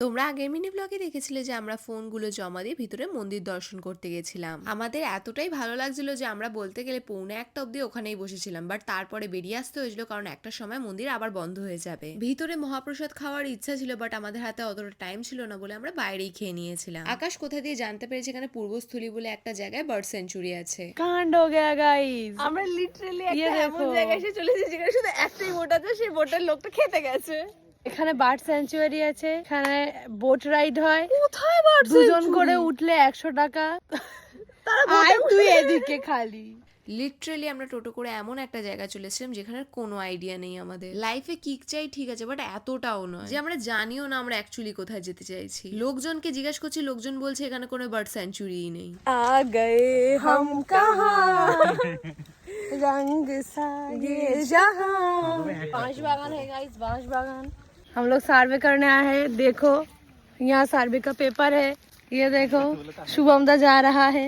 তোমরা আগের মিনি ব্লগে দেখেছিলে যে আমরা ফোনগুলো জমা দিয়ে ভিতরে মন্দির দর্শন করতে গেছিলাম। আমাদের এতটাই ভালো লাগছিল যে আমরা বলতে গেলে 1:45 অব্দি ওখানেই বসেছিলাম, বাট তারপরে বেরিয়ে আসতে হয়েছিল কারণ একটা সময় মন্দির আবার বন্ধ হয়ে যাবে। ভিতরে মহাপ্রসাদ খাওয়ার ইচ্ছা ছিল, বাট আমাদের হাতে অতটা টাইম ছিল না বলে আমরা বাইরেই খেয়ে নিয়েছিলাম। আকাশ কোথা দিয়ে জানতে পেরেছে এখানে পূর্বস্থলী বলে একটা জায়গায় বার্ড সেঞ্চুরি আছে। কাণ্ড হো গয়া গাইস, আমরা লিটারালি ইয়ে একটা এমন দেখো। জায়গায় এসে চলেছি যেখানে শুধু একটাই বোট আছে, সেই বোটের লোকটা খেতে গেছে। এখানে বার্ড স্যাংচুয়ারি আছে, এখানে বোট রাইড হয়। কোথায় বার্ড দুজন করে উঠলে 100 টাকা। আয় তুই এদিকে খালি। লিটারেলি আমরা টোটো করে এমন একটা জায়গায় চলেছিলাম যেখানে কোনো আইডিয়া নেই আমাদের। লাইফে কিক চাই ঠিক আছে, বাট এতটাও নয় যে আমরা জানিও না আমরা অ্যাকচুয়ালি কোথায় যেতে চাইছি। লোকজনকে জিজ্ঞাসা করছি, লোকজন বলছে এখানে কোনো বার্ড স্যাংচুরিই নেই। আ গয়ে হাম কাহাं रंग सा ये जहां। बांस बागान है गाइस, बांस बागान। हम लोग सर्वे करने आए हैं। देखो यहाँ सर्वे का पेपर है, ये देखो शुभम दा जा रहा है।